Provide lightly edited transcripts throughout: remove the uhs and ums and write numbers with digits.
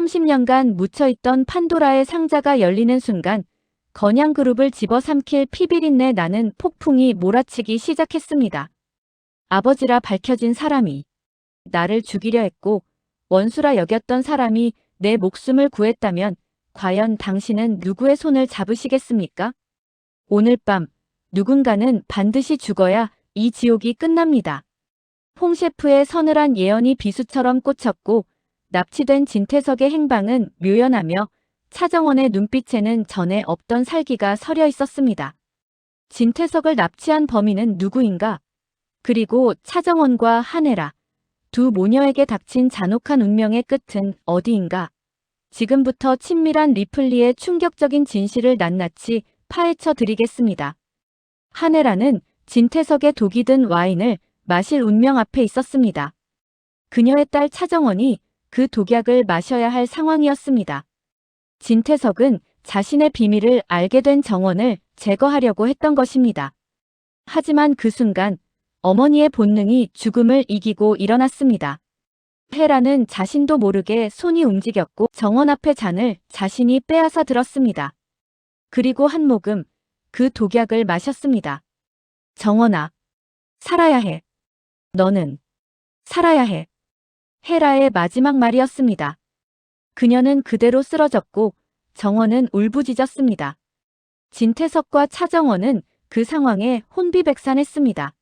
30년간 묻혀있던 판도라의 상자가 열리는 순간 건양그룹을 집어삼킬 피비린내 나는 폭풍이 몰아치기 시작했습니다. 아버지라 밝혀진 사람이 나를 죽이려 했고 원수라 여겼던 사람이 내 목숨을 구했다면 과연 당신은 누구의 손을 잡으시겠습니까? 오늘 밤 누군가는 반드시 죽어야 이 지옥이 끝납니다. 홍 셰프의 서늘한 예언이 비수처럼 꽂혔고 납치된 진태석의 행방은 묘연하며 차정원의 눈빛에는 전에 없던 살기가 서려 있었습니다. 진태석을 납치한 범인은 누구인가? 그리고 차정원과 한혜라, 두 모녀에게 닥친 잔혹한 운명의 끝은 어디인가? 지금부터 친밀한 리플리의 충격적인 진실을 낱낱이 파헤쳐 드리겠습니다. 한혜라는 진태석의 독이 든 와인을 마실 운명 앞에 있었습니다. 그녀의 딸 차정원이 그 독약을 마셔야 할 상황이었습니다. 진태석은 자신의 비밀을 알게 된 정원을 제거하려고 했던 것입니다. 하지만 그 순간 어머니의 본능이 죽음을 이기고 일어났습니다. 헤라는 자신도 모르게 손이 움직였고 정원 앞의 잔을 자신이 빼앗아 들었습니다. 그리고 한 모금 그 독약을 마셨습니다. 정원아, 살아야 해. 너는 살아야 해. 헤라의 마지막 말이었습니다. 그녀는 그대로 쓰러졌고 정원은 울부짖었습니다. 진태석과 차정원은 그 상황에 혼비백산했습니다.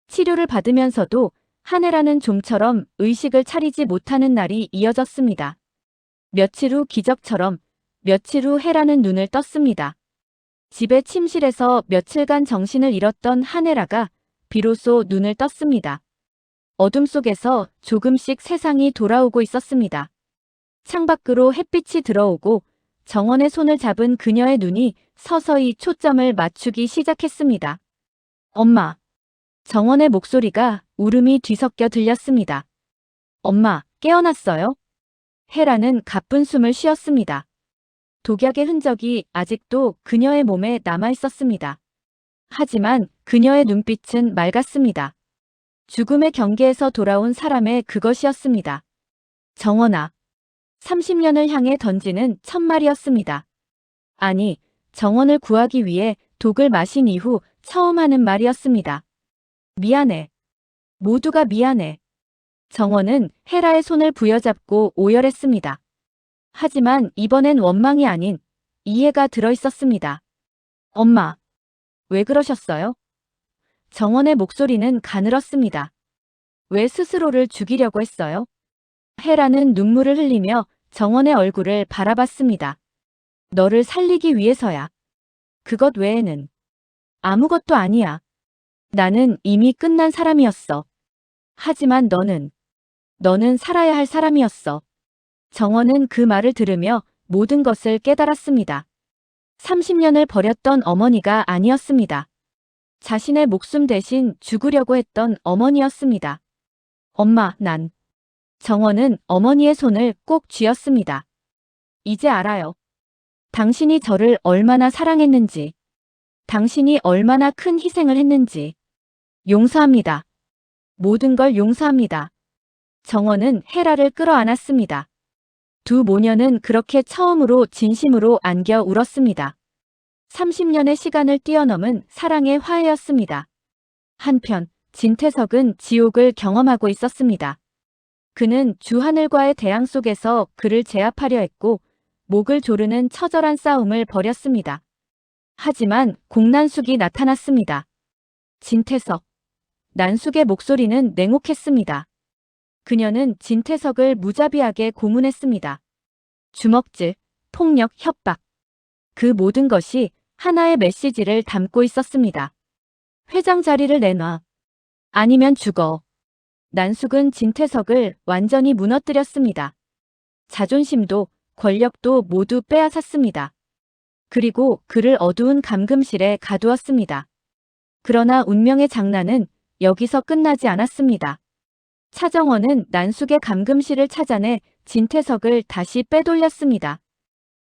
치료를 받으면서도 한혜라는 좀처럼 의식을 차리지 못하는 날이 이어졌습니다. 며칠 후 기적처럼 며칠 후 헤라는 눈을 떴습니다. 집의 침실에서 며칠간 정신을 잃었던 한혜라가 비로소 눈을 떴습니다. 어둠 속에서 조금씩 세상이 돌아오고 있었습니다. 창밖으로 햇빛이 들어오고 정원의 손을 잡은 그녀의 눈이 서서히 초점을 맞추기 시작했습니다. 엄마. 정원의 목소리가 울음이 뒤섞여 들렸습니다. 엄마, 깨어났어요? 헤라는 가쁜 숨을 쉬었습니다. 독약의 흔적이 아직도 그녀의 몸에 남아있었습니다. 하지만 그녀의 눈빛은 맑았습니다. 죽음의 경계에서 돌아온 사람의 그것이었습니다. 정원아. 30년을 향해 던지는 첫말이었습니다. 아니, 정원을 구하기 위해 독을 마신 이후 처음 하는 말이었습니다. 미안해. 모두가 미안해. 정원은 헤라의 손을 부여잡고 오열했습니다. 하지만 이번엔 원망이 아닌 이해가 들어있었습니다. 엄마, 왜 그러셨어요? 정원의 목소리는 가늘었습니다. 왜 스스로를 죽이려고 했어요? 헤라는 눈물을 흘리며 정원의 얼굴을 바라봤습니다. 너를 살리기 위해서야. 그것 외에는 아무것도 아니야. 나는 이미 끝난 사람이었어. 하지만 너는 살아야 할 사람이었어. 정원은 그 말을 들으며 모든 것을 깨달았습니다. 30년을 버렸던 어머니가 아니었습니다. 자신의 목숨 대신 죽으려고 했던 어머니였습니다. 엄마, 정원은 어머니의 손을 꼭 쥐었습니다. 이제 알아요. 당신이 저를 얼마나 사랑했는지, 당신이 얼마나 큰 희생을 했는지. 용서합니다. 모든 걸 용서합니다. 정원은 헤라를 끌어안았습니다. 두 모녀는 그렇게 처음으로 진심으로 안겨 울었습니다. 30년의 시간을 뛰어넘은 사랑의 화해였습니다. 한편 진태석은 지옥을 경험하고 있었습니다. 그는 주하늘과의 대항 속에서 그를 제압하려 했고 목을 조르는 처절한 싸움을 벌였습니다. 하지만 공난숙이 나타났습니다. 진태석. 난숙의 목소리는 냉혹했습니다. 그녀는 진태석을 무자비하게 고문했습니다. 주먹질, 폭력, 협박. 그 모든 것이 하나의 메시지를 담고 있었습니다. 회장 자리를 내놔. 아니면 죽어. 난숙은 진태석을 완전히 무너뜨렸습니다. 자존심도 권력도 모두 빼앗았습니다. 그리고 그를 어두운 감금실에 가두었습니다. 그러나 운명의 장난은 여기서 끝나지 않았습니다. 차정원은 난숙의 감금실을 찾아내 진태석을 다시 빼돌렸습니다.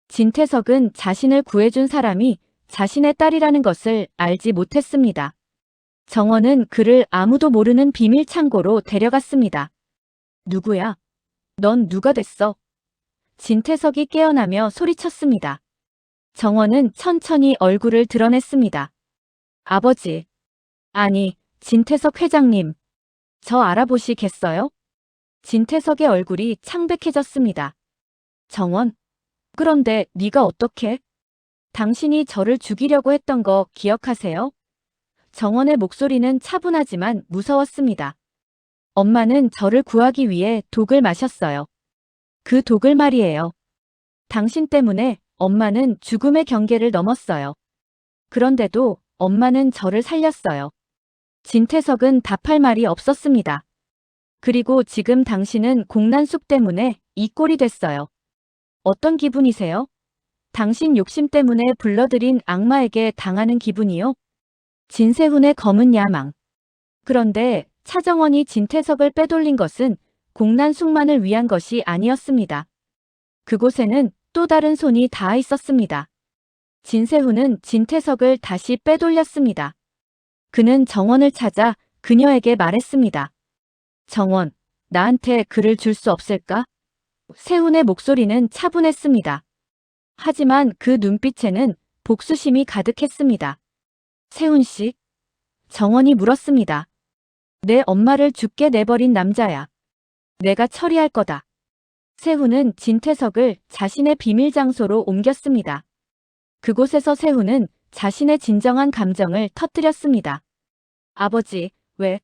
진태석은 자신을 구해준 사람이 자신의 딸이라는 것을 알지 못했습니다. 정원은 그를 아무도 모르는 비밀 창고로 데려갔습니다. 누구야? 넌 누가 됐어? 진태석이 깨어나며 소리쳤습니다. 정원은 천천히 얼굴을 드러냈습니다. 아버지. 아니, 진태석 회장님. 저 알아보시겠어요? 진태석의 얼굴이 창백해졌습니다. 정원. 그런데 네가 어떻게? 당신이 저를 죽이려고 했던 거 기억하세요? 정원의 목소리는 차분하지만 무서웠습니다. 엄마는 저를 구하기 위해 독을 마셨어요. 그 독을 말이에요. 당신 때문에 엄마는 죽음의 경계를 넘었어요. 그런데도 엄마는 저를 살렸어요. 진태석은 답할 말이 없었습니다. 그리고 지금 당신은 공난숙 때문에 이 꼴이 됐어요. 어떤 기분이세요? 당신 욕심 때문에 불러들인 악마에게 당하는 기분이요? 진세훈의 검은 야망. 그런데 차정원이 진태석을 빼돌린 것은 공난숙만을 위한 것이 아니었습니다. 그곳에는 또 다른 손이 닿아 있었습니다. 진세훈은 진태석을 다시 빼돌렸습니다. 그는 정원을 찾아 그녀에게 말했습니다. 정원, 나한테 글을 줄 수 없을까? 세훈의 목소리는 차분했습니다. 하지만 그 눈빛에는 복수심이 가득했습니다. 세훈 씨? 정원이 물었습니다. 내 엄마를 죽게 내버린 남자야. 내가 처리할 거다. 세훈은 진태석을 자신의 비밀 장소로 옮겼습니다. 그곳에서 세훈은 자신의 진정한 감정을 터뜨렸습니다. 아버지, 왜?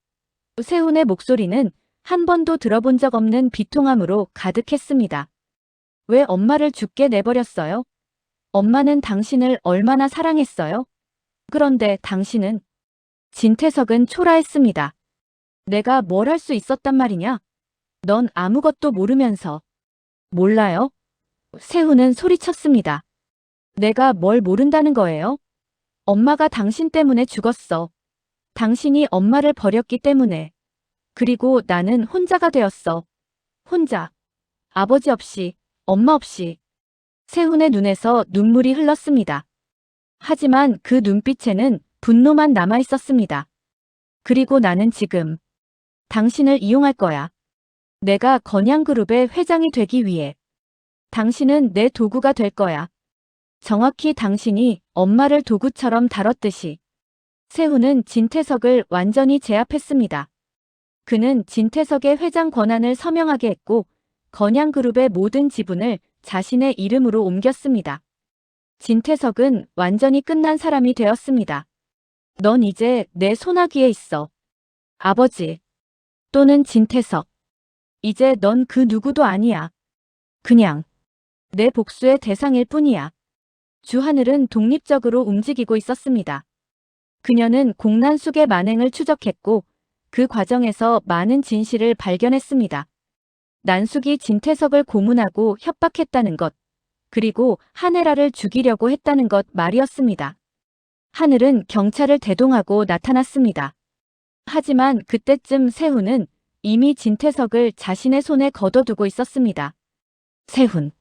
세훈의 목소리는 한 번도 들어본 적 없는 비통함으로 가득했습니다. 왜 엄마를 죽게 내버렸어요? 엄마는 당신을 얼마나 사랑했어요? 그런데 당신은? 진태석은 초라했습니다. 내가 뭘 할 수 있었단 말이냐? 넌 아무것도 모르면서. 몰라요? 세훈은 소리쳤습니다. 내가 뭘 모른다는 거예요? 엄마가 당신 때문에 죽었어. 당신이 엄마를 버렸기 때문에. 그리고 나는 혼자가 되었어. 혼자. 아버지 없이, 엄마 없이. 세훈의 눈에서 눈물이 흘렀습니다. 하지만 그 눈빛에는 분노만 남아 있었습니다. 그리고 나는 지금 당신을 이용할 거야. 내가 건양그룹의 회장이 되기 위해. 당신은 내 도구가 될 거야. 정확히 당신이 엄마를 도구처럼 다뤘듯이. 세훈은 진태석을 완전히 제압했습니다. 그는 진태석의 회장 권한을 서명하게 했고 건양그룹의 모든 지분을 자신의 이름으로 옮겼습니다. 진태석은 완전히 끝난 사람이 되었습니다. 넌 이제 내 손아귀에 있어. 아버지. 또는 진태석. 이제 넌 그 누구도 아니야. 그냥 내 복수의 대상일 뿐이야. 주하늘은 독립적으로 움직이고 있었습니다. 그녀는 공난숙의 만행을 추적했고 그 과정에서 많은 진실을 발견했습니다. 난숙이 진태석을 고문하고 협박했다는 것, 그리고 하늘아를 죽이려고 했다는 것 말이었습니다. 하늘은 경찰을 대동하고 나타났습니다. 하지만 그때쯤 세훈은 이미 진태석을 자신의 손에 거둬두고 있었습니다. 세훈,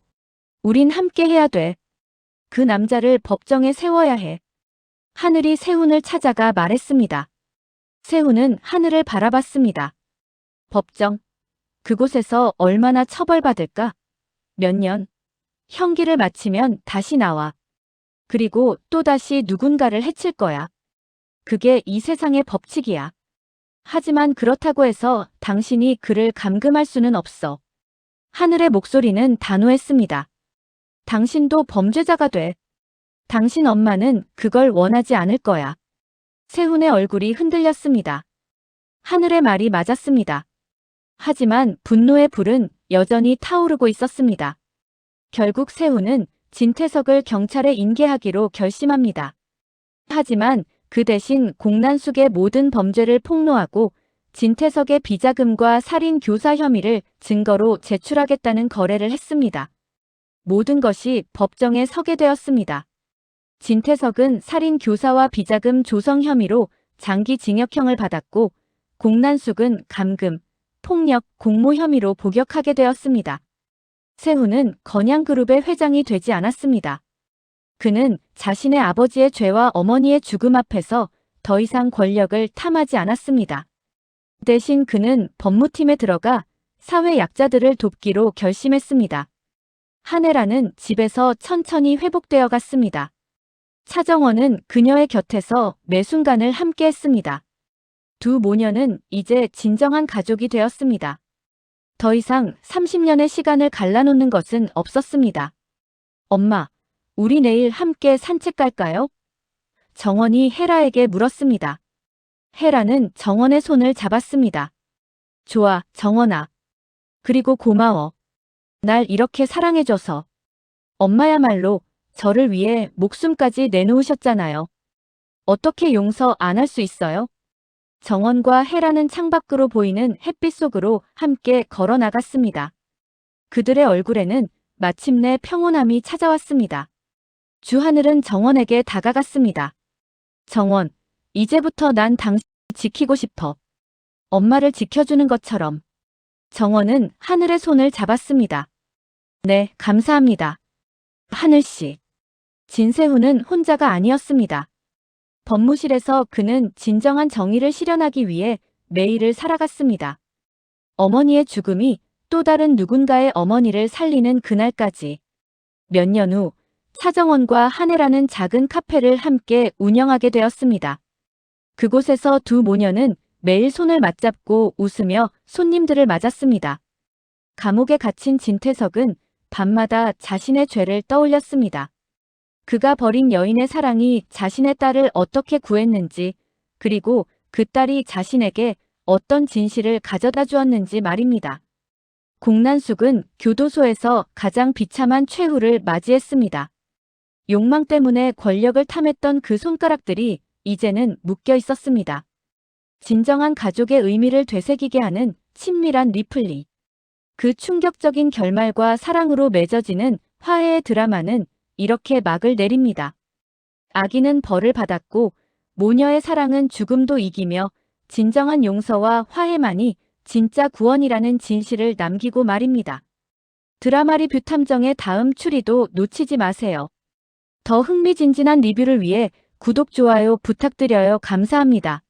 우린 함께 해야 돼. 그 남자를 법정에 세워야 해. 하늘이 세훈을 찾아가 말했습니다. 세훈은 하늘을 바라봤습니다. 법정. 그곳에서 얼마나 처벌받을까? 몇 년. 형기를 마치면 다시 나와. 그리고 또다시 누군가를 해칠 거야. 그게 이 세상의 법칙이야. 하지만 그렇다고 해서 당신이 그를 감금할 수는 없어. 하늘의 목소리는 단호했습니다. 당신도 범죄자가 돼. 당신 엄마는 그걸 원하지 않을 거야. 세훈의 얼굴이 흔들렸습니다. 하늘의 말이 맞았습니다. 하지만 분노의 불은 여전히 타오르고 있었습니다. 결국 세훈은 진태석을 경찰에 인계하기로 결심합니다. 하지만 그 대신 공난숙의 모든 범죄를 폭로하고 진태석의 비자금과 살인 교사 혐의를 증거로 제출하겠다는 거래를 했습니다. 모든 것이 법정에 서게 되었습니다. 진태석은 살인 교사와 비자금 조성 혐의로 장기 징역형을 받았고 공난숙은 감금, 폭력, 공모 혐의로 복역하게 되었습니다. 세훈은 건양그룹의 회장이 되지 않았습니다. 그는 자신의 아버지의 죄와 어머니의 죽음 앞에서 더 이상 권력을 탐하지 않았습니다. 대신 그는 법무팀에 들어가 사회 약자들을 돕기로 결심했습니다. 한혜라는 집에서 천천히 회복되어 갔습니다. 차정원은 그녀의 곁에서 매 순간을 함께했습니다. 두 모녀는 이제 진정한 가족이 되었습니다. 더 이상 30년의 시간을 갈라놓는 것은 없었습니다. 엄마, 우리 내일 함께 산책 갈까요? 정원이 헤라에게 물었습니다. 헤라는 정원의 손을 잡았습니다. 좋아, 정원아. 그리고 고마워. 날 이렇게 사랑해줘서. 엄마야말로 저를 위해 목숨까지 내놓으셨잖아요. 어떻게 용서 안 할 수 있어요? 정원과 헤라는 창밖으로 보이는 햇빛 속으로 함께 걸어 나갔습니다. 그들의 얼굴에는 마침내 평온함이 찾아왔습니다. 주하늘은 정원에게 다가갔습니다. 정원, 이제부터 난 당신을 지키고 싶어. 엄마를 지켜주는 것처럼. 정원은 하늘의 손을 잡았습니다. 네, 감사합니다. 하늘씨. 진세훈은 혼자가 아니었습니다. 법무실에서 그는 진정한 정의를 실현하기 위해 매일을 살아갔습니다. 어머니의 죽음이 또 다른 누군가의 어머니를 살리는 그날까지. 몇 년 후 차정원과 한혜라는 작은 카페를 함께 운영하게 되었습니다. 그곳에서 두 모녀는 매일 손을 맞잡고 웃으며 손님들을 맞았습니다. 감옥에 갇힌 진태석은 밤마다 자신의 죄를 떠올렸습니다. 그가 버린 여인의 사랑이 자신의 딸을 어떻게 구했는지, 그리고 그 딸이 자신에게 어떤 진실을 가져다 주었는지 말입니다. 공난숙은 교도소에서 가장 비참한 최후를 맞이했습니다. 욕망 때문에 권력을 탐했던 그 손가락들이 이제는 묶여 있었습니다. 진정한 가족의 의미를 되새기게 하는 친밀한 리플리. 그 충격적인 결말과 사랑으로 맺어지는 화해의 드라마는 이렇게 막을 내립니다. 아기는 벌을 받았고 모녀의 사랑은 죽음도 이기며 진정한 용서와 화해만이 진짜 구원이라는 진실을 남기고 말입니다. 드라마 리뷰 탐정의 다음 추리도 놓치지 마세요. 더 흥미진진한 리뷰를 위해 구독, 좋아요 부탁드려요. 감사합니다.